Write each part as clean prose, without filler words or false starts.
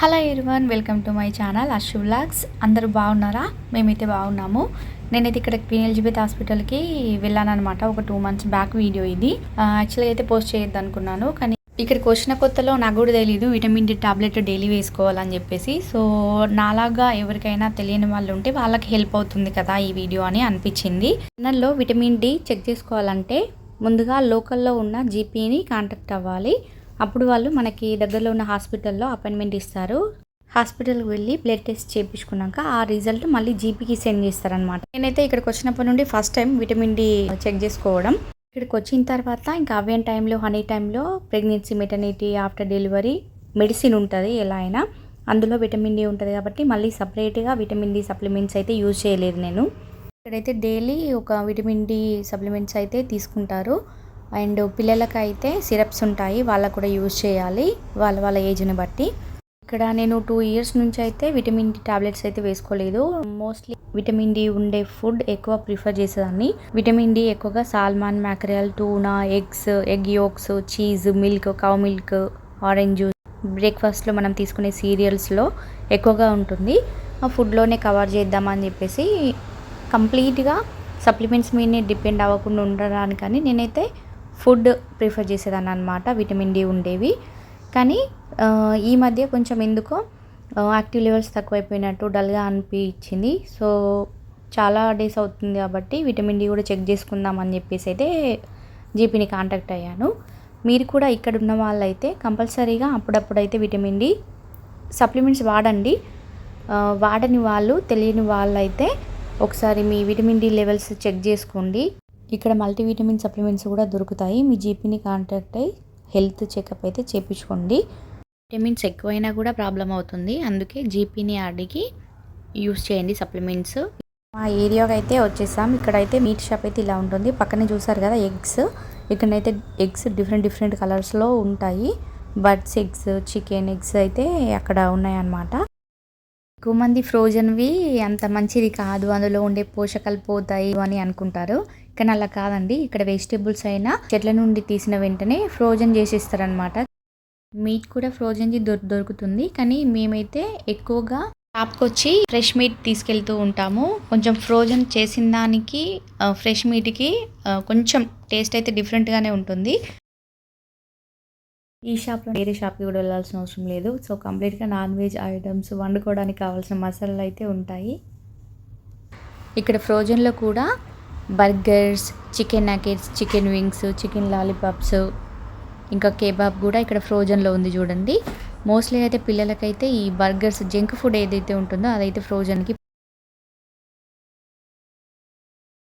Hello everyone, welcome to my channel Ashu vlogs. అందరూ బాగున్నారా? మేమైతే బాగున్నాము. నేనైతే ఇక్కడ క్వీన్ ఎలిజబెత్ హాస్పిటల్కి వెళ్ళాను అనమాట. ఒక 2 months బ్యాక్ వీడియో ఇది. యాక్చువల్గా అయితే పోస్ట్ చేయొద్దు అనుకున్నాను, కానీ ఇక్కడికి వచ్చిన కొత్తలో నాకు కూడా తెలియదు విటమిన్ డి టాబ్లెట్ డైలీ వేసుకోవాలని చెప్పేసి. సో నాలాగా ఎవరికైనా తెలియని వాళ్ళు ఉంటే వాళ్ళకి హెల్ప్ అవుతుంది కదా ఈ వీడియో అని అనిపించింది. ఛానల్లో విటమిన్ డి చెక్ చేసుకోవాలంటే ముందుగా లోకల్లో ఉన్న జీపీని కాంటాక్ట్ అవ్వాలి. అప్పుడు వాళ్ళు మనకి దగ్గరలో ఉన్న హాస్పిటల్లో అపాయింట్మెంట్ ఇస్తారు. హాస్పిటల్కి వెళ్ళి బ్లడ్ టెస్ట్ చేయించుకున్నాక ఆ రిజల్ట్ మళ్ళీ జీపీకి సెండ్ చేస్తారనమాట. నేనైతే ఇక్కడికి వచ్చినప్పటి నుండి first time vitamin D check చేసుకోవడం. ఇక్కడికి వచ్చిన తర్వాత ఇంకా అవేన్ టైంలో హనీ టైంలో pregnancy, maternity, after delivery medicine ఉంటుంది ఎలా అయినా, అందులో విటమిన్ డి ఉంటుంది కాబట్టి మళ్ళీ సపరేట్గా విటమిన్ డి సప్లిమెంట్స్ అయితే యూజ్ చేయలేదు నేను. ఇక్కడైతే డైలీ ఒక విటమిన్ డి సప్లిమెంట్స్ అయితే తీసుకుంటారు. అండ్ పిల్లలకైతే సిరప్స్ ఉంటాయి, వాళ్ళకు కూడా యూజ్ చేయాలి వాళ్ళ ఏజ్ని బట్టి. ఇక్కడ నేను 2 years నుంచి అయితే విటమిన్ డి టాబ్లెట్స్ అయితే వేసుకోలేదు. మోస్ట్లీ విటమిన్ డి ఉండే ఫుడ్ ఎక్కువ ప్రిఫర్ చేసేదాన్ని. విటమిన్ డి ఎక్కువగా salmon, mackerel, tuna, egg yolks, cheese, milk, cow milk, orange juice, బ్రేక్ఫాస్ట్లో మనం తీసుకునే సీరియల్స్లో ఎక్కువగా ఉంటుంది. ఆ ఫుడ్లోనే కవర్ చేద్దామని చెప్పేసి కంప్లీట్గా సప్లిమెంట్స్ మీదనే డిపెండ్ అవ్వకుండా ఉండడానికని నేనైతే ఫుడ్ ప్రిఫర్ చేసేదాన్ని అనమాట, విటమిన్ డి ఉండేవి. కానీ ఈ మధ్య కొంచెం ఎందుకో యాక్టివ్ లెవెల్స్ తక్కువైపోయినట్టు డల్గా అనిపించింది. సో చాలా డేస్ అవుతుంది కాబట్టి విటమిన్ డి కూడా చెక్ చేసుకుందాం అని చెప్పేసి అయితే జీపీని కాంటాక్ట్ అయ్యాను. మీరు కూడా ఇక్కడ ఉన్న వాళ్ళైతే కంపల్సరీగా అప్పుడప్పుడైతే విటమిన్ డి సప్లిమెంట్స్ వాడండి. వాడని వాళ్ళు, తెలియని వాళ్ళైతే ఒకసారి మీ విటమిన్ డి లెవెల్స్ చెక్ చేసుకోండి. ఇక్కడ మల్టీవిటమిన్ సప్లిమెంట్స్ కూడా దొరుకుతాయి. మీ జీపీని కాంటాక్ట్ అయ్యి హెల్త్ చెకప్ అయితే చేయించుకోండి. విటమిన్స్ ఎక్కువైనా కూడా ప్రాబ్లం అవుతుంది, అందుకే జీపీని అడిగి యూస్ చేయండి సప్లిమెంట్స్. మా ఏరియాకి అయితే వచ్చేసాం. ఇక్కడైతే మీట్ షాప్ అయితే ఇలా ఉంటుంది. పక్కనే చూసారు కదా ఎగ్స్. ఇక్కడైతే ఎగ్స్ డిఫరెంట్ కలర్స్లో ఉంటాయి. బర్డ్స్ ఎగ్స్, చికెన్ ఎగ్స్ అయితే అక్కడ ఉన్నాయన్నమాట. ఎక్కువ మంది ఫ్రోజన్వి అంత మంచిది కాదు, అందులో ఉండే పోషకాలు పోతాయి అని అనుకుంటారు. కానీ అలా కాదండి. ఇక్కడ వెజిటేబుల్స్ అయినా చెట్ల నుండి తీసిన వెంటనే ఫ్రోజన్ చేసిస్తారనమాట. మీట్ కూడా ఫ్రోజన్ దొరుకుతుంది, కానీ మేమైతే ఎక్కువగా షాప్కి వచ్చి ఫ్రెష్ మీట్ తీసుకెళ్తూ ఉంటాము. కొంచెం ఫ్రోజన్ చేసిన దానికి ఫ్రెష్ మీట్కి కొంచెం టేస్ట్ అయితే డిఫరెంట్గానే ఉంటుంది. ఈ షాప్లో వేరే షాప్కి కూడా వెళ్ళాల్సిన అవసరం లేదు. సో కంప్లీట్గా నాన్ వెజ్ ఐటమ్స్ వండుకోవడానికి కావాల్సిన మసాలాలు అయితే ఉంటాయి. ఇక్కడ ఫ్రోజన్లో కూడా burgers, chicken nuggets, chicken wings, chicken lollipops, ఇంకా కేబాబ్ కూడా ఇక్కడ ఫ్రోజన్లో ఉంది చూడండి. మోస్ట్లీ అయితే పిల్లలకైతే ఈ బర్గర్స్, జంక్ ఫుడ్ ఏదైతే ఉంటుందో అదైతే ఫ్రోజన్కి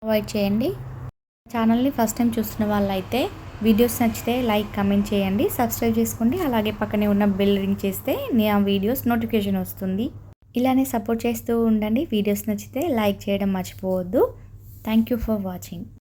అవాయిడ్ చేయండి. ఛానల్ని ఫస్ట్ టైం చూస్తున్న వాళ్ళైతే వీడియోస్ నచ్చితే లైక్, కమెంట్ చేయండి, సబ్స్క్రైబ్ చేసుకోండి. అలాగే పక్కనే ఉన్న బెల్ రింగ్ చేస్తే నా వీడియోస్ నోటిఫికేషన్ వస్తుంది. ఇలానే సపోర్ట్ చేస్తూ ఉండండి. వీడియోస్ నచ్చితే లైక్ చేయడం మర్చిపోవద్దు. Thank you for watching.